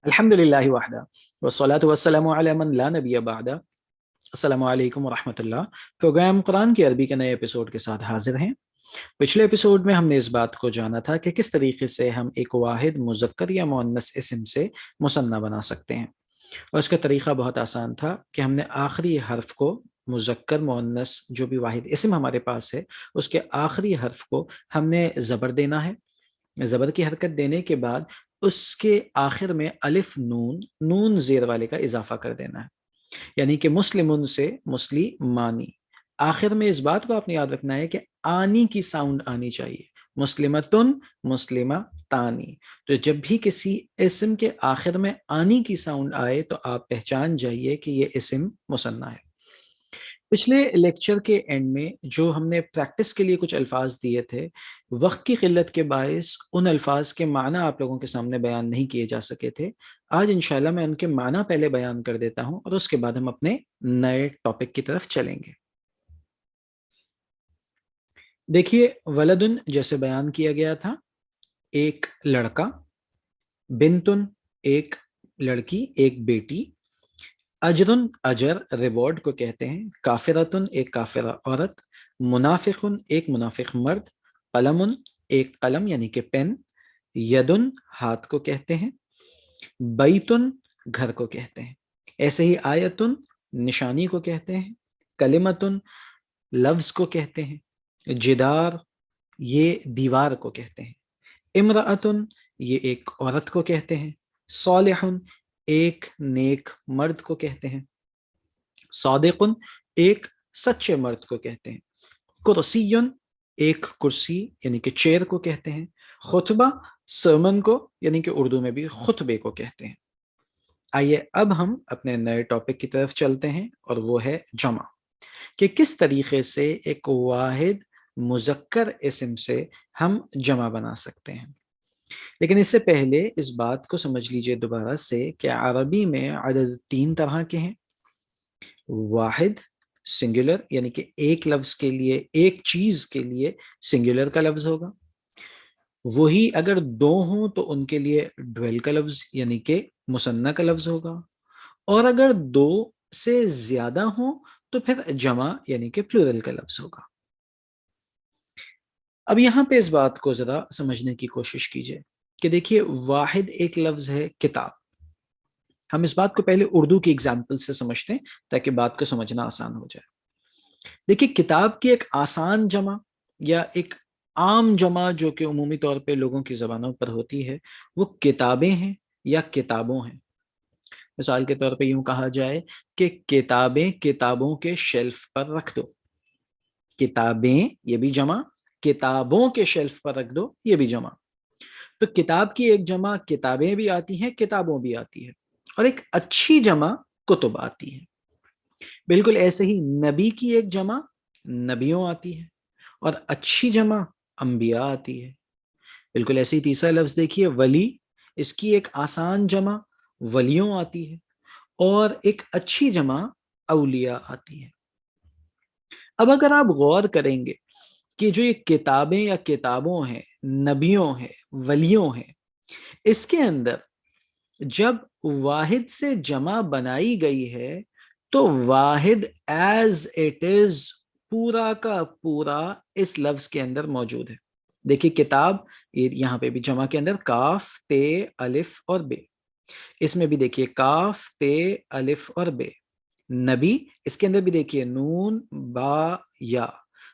الحمدللہ وحدہ والصلاة والسلام علی من لا نبی بعدہ۔ السلام علیکم ورحمۃ اللہ۔ پروگرام قرآن کی عربی کے نئے ایپیسوڈ کے ساتھ حاضر ہیں۔ پچھلے ایپیسوڈ میں ہم نے اس بات کو جانا تھا کہ کس طریقے سے ہم ایک واحد مذکر یا مؤنث اسم سے مثنیٰ بنا سکتے ہیں، اور اس کا طریقہ بہت آسان تھا کہ ہم نے آخری حرف کو، مذکر مؤنث جو بھی واحد اسم ہمارے پاس ہے، اس کے آخری حرف کو ہم نے زبر دینا ہے۔ زبر کی حرکت دینے کے بعد اس کے آخر میں الف نون زیر والے کا اضافہ کر دینا ہے، یعنی کہ مسلمن سے مسلمانی۔ آخر میں اس بات کو آپ نے یاد رکھنا ہے کہ آنی کی ساؤنڈ آنی چاہیے، مسلمتن مسلمہ تانی۔ تو جب بھی کسی اسم کے آخر میں آنی کی ساؤنڈ آئے تو آپ پہچان جائیے کہ یہ اسم مثنیٰ ہے۔ پچھلے لیکچر کے اینڈ میں جو ہم نے پریکٹس کے لیے کچھ الفاظ دیے تھے، وقت کی قلت کے باعث ان الفاظ کے معنی آپ لوگوں کے سامنے بیان نہیں کیے جا سکے تھے۔ آج انشاءاللہ میں ان کے معنی پہلے بیان کر دیتا ہوں اور اس کے بعد ہم اپنے نئے ٹاپک کی طرف چلیں گے۔ دیکھیے، ولدن جیسے بیان کیا گیا تھا، ایک لڑکا، بنتن ایک لڑکی، ایک بیٹی، اجرن اجر ریوارڈ کو کہتے ہیں، کافرتن ایک کافرہ عورت، منافقن ایک منافق مرد، قلمن ایک قلم یعنی کہ پین، یدن ہاتھ کو کہتے ہیں، بیتن گھر کو کہتے ہیں۔ ایسے ہی آیتن نشانی کو کہتے ہیں، کلمتن لفظ کو کہتے ہیں، جدار یہ دیوار کو کہتے ہیں، امرأتن یہ ایک عورت کو کہتے ہیں، صالحن ایک نیک مرد کو کہتے ہیں، صادقن ایک سچے مرد کو کہتے ہیں، کرسیٌ ایک کرسی یعنی کہ چیئر کو کہتے ہیں، خطبہ سرمن کو یعنی کہ اردو میں بھی خطبے کو کہتے ہیں۔ آئیے اب ہم اپنے نئے ٹاپک کی طرف چلتے ہیں، اور وہ ہے جمع، کہ کس طریقے سے ایک واحد مذکر اسم سے ہم جمع بنا سکتے ہیں۔ لیکن اس سے پہلے اس بات کو سمجھ لیجئے دوبارہ سے کہ عربی میں عدد 3 طرح کے ہیں۔ واحد سنگولر یعنی کہ ایک لفظ کے لیے، ایک چیز کے لیے سنگولر کا لفظ ہوگا، وہی اگر 2 ہوں تو ان کے لیے ڈویل کا لفظ یعنی کہ مثنیٰ کا لفظ ہوگا، اور اگر 2 سے زیادہ ہوں تو پھر جمع یعنی کہ پلورل کا لفظ ہوگا۔ اب یہاں پہ اس بات کو ذرا سمجھنے کی کوشش کیجئے کہ دیکھیے، واحد ایک لفظ ہے کتاب۔ ہم اس بات کو پہلے اردو کی اگزامپل سے سمجھتے ہیں تاکہ بات کو سمجھنا آسان ہو جائے۔ دیکھیے، کتاب کی ایک آسان جمع یا ایک عام جمع جو کہ عمومی طور پہ لوگوں کی زبانوں پر ہوتی ہے، وہ کتابیں ہیں یا کتابوں ہیں۔ مثال کے طور پہ یوں کہا جائے کہ کتابیں کتابوں کے شیلف پر رکھ دو، کتابیں یہ بھی جمع، کتابوں کے شیلف پر رکھ دو یہ بھی جمع۔ تو کتاب کی ایک جمع کتابیں بھی آتی ہیں، کتابوں بھی آتی ہے، اور ایک اچھی جمع کتب آتی ہے۔ بالکل ایسے ہی نبی کی ایک جمع نبیوں آتی ہے، اور اچھی جمع انبیاء آتی ہے۔ بالکل ایسے ہی تیسرا لفظ دیکھیے، ولی، اس کی ایک آسان جمع ولیوں آتی ہے، اور ایک اچھی جمع اولیاء آتی ہے۔ اب اگر آپ غور کریں گے کہ جو یہ کتابیں یا کتابوں ہیں، نبیوں ہیں، ولیوں ہیں، اس کے اندر جب واحد سے جمع بنائی گئی ہے تو واحد ایز اٹ از پورا کا پورا اس لفظ کے اندر موجود ہے۔ دیکھیے، کتاب یہاں پہ بھی جمع کے اندر کاف تے الف اور بے، اس میں بھی دیکھیے کاف تے الف اور بے، نبی اس کے اندر بھی دیکھیے نون با یا،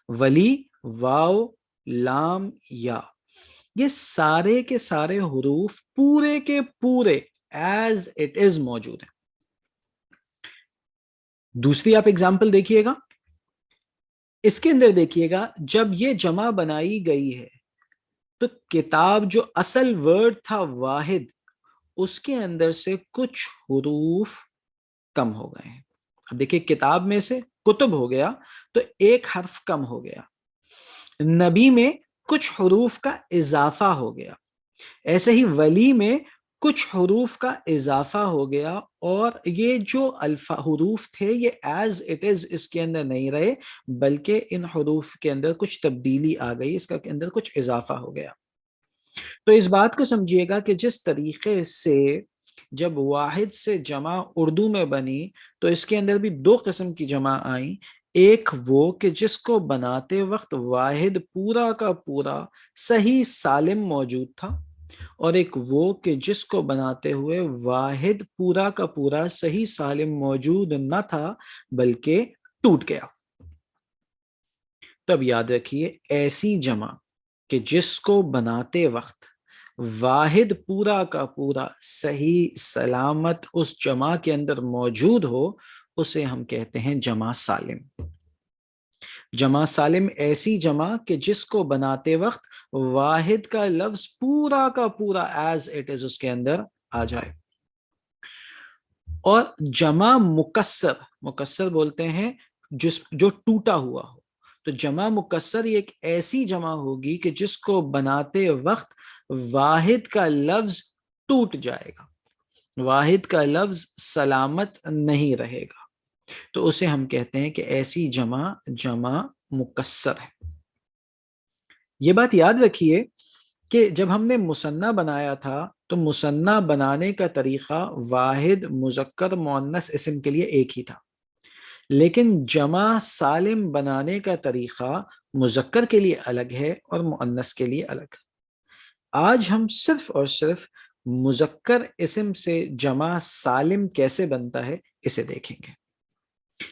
ولی واو لام یا، یہ سارے کے سارے حروف پورے کے پورے ایز اٹ از موجود ہیں۔ دوسری آپ اگزامپل دیکھیے گا، اس کے اندر دیکھیے گا جب یہ جمع بنائی گئی ہے تو کتاب جو اصل ورڈ تھا واحد، اس کے اندر سے کچھ حروف کم ہو گئے ہیں۔ اب دیکھیے، کتاب میں سے کتب ہو گیا تو ایک حرف کم ہو گیا، نبی میں کچھ حروف کا اضافہ ہو گیا، ایسے ہی ولی میں کچھ حروف کا اضافہ ہو گیا، اور یہ جو حروف تھے یہ ایز اٹ از اس کے اندر نہیں رہے، بلکہ ان حروف کے اندر کچھ تبدیلی آ گئی، اس کے اندر کچھ اضافہ ہو گیا۔ تو اس بات کو سمجھیے گا کہ جس طریقے سے جب واحد سے جمع اردو میں بنی تو اس کے اندر بھی دو قسم کی جمع آئیں، ایک وہ کہ جس کو بناتے وقت واحد پورا کا پورا صحیح سالم موجود تھا، اور ایک وہ کہ جس کو بناتے ہوئے واحد پورا کا پورا صحیح سالم موجود نہ تھا بلکہ ٹوٹ گیا۔ تو اب یاد رکھیے، ایسی جمع کہ جس کو بناتے وقت واحد پورا کا پورا صحیح سلامت اس جمع کے اندر موجود ہو، اسے ہم کہتے ہیں جمع سالم۔ جمع سالم ایسی جمع کہ جس کو بناتے وقت واحد کا لفظ پورا کا پورا ایز اٹ از اس کے اندر آ جائے۔ اور جمع مکسر، مکسر بولتے ہیں جو ٹوٹا ہوا ہو، تو جمع مکسر یہ ایک ایسی جمع ہوگی کہ جس کو بناتے وقت واحد کا لفظ ٹوٹ جائے گا، واحد کا لفظ سلامت نہیں رہے گا، تو اسے ہم کہتے ہیں کہ ایسی جمع جمع مکسر ہے۔ یہ بات یاد رکھیے کہ جب ہم نے مثنیٰ بنایا تھا تو مثنیٰ بنانے کا طریقہ واحد مذکر مؤنث اسم کے لیے ایک ہی تھا، لیکن جمع سالم بنانے کا طریقہ مذکر کے لیے الگ ہے اور مؤنث کے لیے الگ۔ آج ہم صرف اور صرف مذکر اسم سے جمع سالم کیسے بنتا ہے اسے دیکھیں گے۔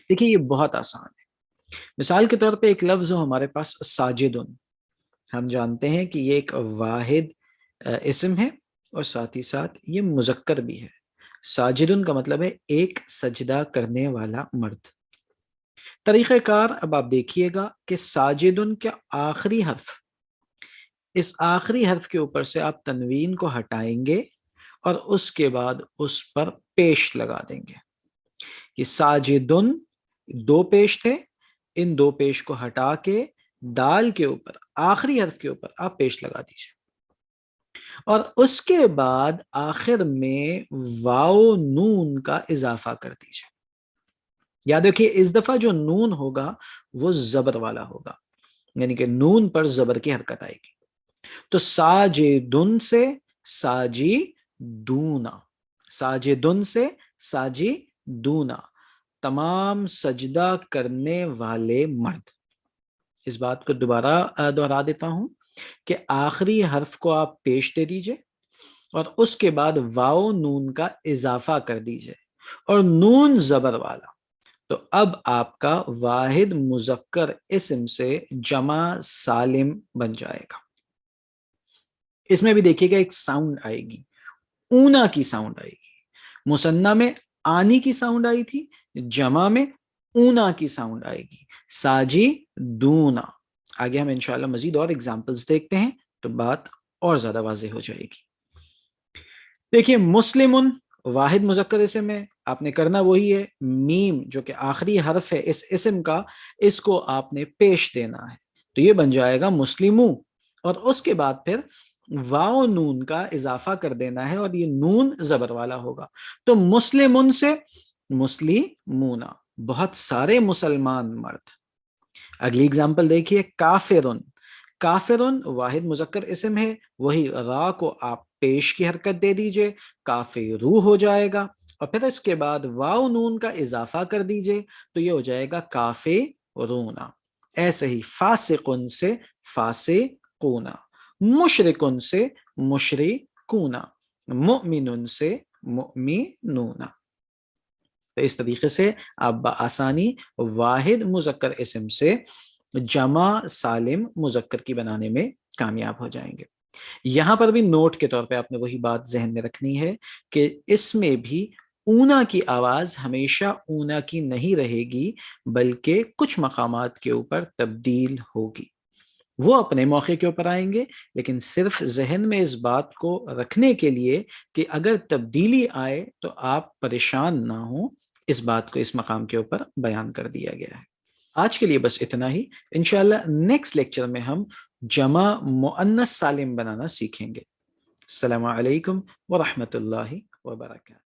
دیکھیے یہ بہت آسان ہے۔ مثال کے طور پہ ایک لفظ ہو ہمارے پاس ساجدن، ہم جانتے ہیں کہ یہ ایک واحد اسم ہے اور ساتھ ہی ساتھ یہ مذکر بھی ہے۔ ساجدن کا مطلب ہے ایک سجدہ کرنے والا مرد۔ طریقہ کار اب آپ دیکھیے گا کہ ساجدن کے آخری حرف، اس آخری حرف کے اوپر سے آپ تنوین کو ہٹائیں گے اور اس کے بعد اس پر پیش لگا دیں گے۔ کہ ساجدن دو پیش تھے، ان دو پیش کو ہٹا کے دال کے اوپر آخری حرف کے اوپر آپ پیش لگا دیجئے، اور اس کے بعد آخر میں واو نون کا اضافہ کر دیجئے۔ یاد رکھیے اس دفعہ جو نون ہوگا وہ زبر والا ہوگا، یعنی کہ نون پر زبر کی حرکت آئے گی۔ تو ساجدن سے ساجی دونا، ساجدن سے ساجی دونا، تمام سجدہ کرنے والے مرد۔ اس بات کو دوبارہ دہرا دیتا ہوں کہ آخری حرف کو آپ پیش دے دیجئے اور اس کے بعد واو نون کا اضافہ کر دیجئے اور نون زبر والا، تو اب آپ کا واحد مذکر اسم سے جمع سالم بن جائے گا۔ اس میں بھی دیکھیے گا ایک ساؤنڈ آئے گی، اونا کی ساؤنڈ آئے گی۔ مثنیٰ میں آنی کی ساؤنڈ آئی تھی، جمع میں اونا کی ساؤنڈ آئے گی، ساجی دونا۔ آگے ہم انشاءاللہ مزید اور ایگزامپلز دیکھتے ہیں تو بات اور زیادہ واضح ہو جائے گی۔ دیکھیے مسلمن واحد مذکر اسم ہے، آپ نے کرنا وہی ہے، میم جو کہ آخری حرف ہے اس اسم کا، اس کو آپ نے پیش دینا ہے، تو یہ بن جائے گا مسلمو، اور اس کے بعد پھر واو نون کا اضافہ کر دینا ہے اور یہ نون زبر والا ہوگا، تو مسلمن سے مسلمونا، بہت سارے مسلمان مرد۔ اگلی اگزامپل دیکھیے کافرن، کافرن واحد مذکر اسم ہے، وہی را کو آپ پیش کی حرکت دے دیجئے، کافرو ہو جائے گا، اور پھر اس کے بعد واو نون کا اضافہ کر دیجئے تو یہ ہو جائے گا کافرونا۔ ایسے ہی فاسقن سے فاسقونا، مشرکن سے مشرکونا، مؤمنن سے مؤمنونا۔ تو اس طریقے سے آپ بآسانی واحد مذکر اسم سے جمع سالم مذکر کی بنانے میں کامیاب ہو جائیں گے۔ یہاں پر بھی نوٹ کے طور پہ آپ نے وہی بات ذہن میں رکھنی ہے کہ اس میں بھی اونا کی آواز ہمیشہ اونا کی نہیں رہے گی، بلکہ کچھ مقامات کے اوپر تبدیل ہوگی، وہ اپنے موقع کے اوپر آئیں گے، لیکن صرف ذہن میں اس بات کو رکھنے کے لیے کہ اگر تبدیلی آئے تو آپ پریشان نہ ہوں، اس بات کو اس مقام کے اوپر بیان کر دیا گیا ہے۔ آج کے لیے بس اتنا ہی، انشاءاللہ نیکسٹ لیکچر میں ہم جمع مؤنث سالم بنانا سیکھیں گے۔ السلام علیکم ورحمۃ اللہ وبرکاتہ۔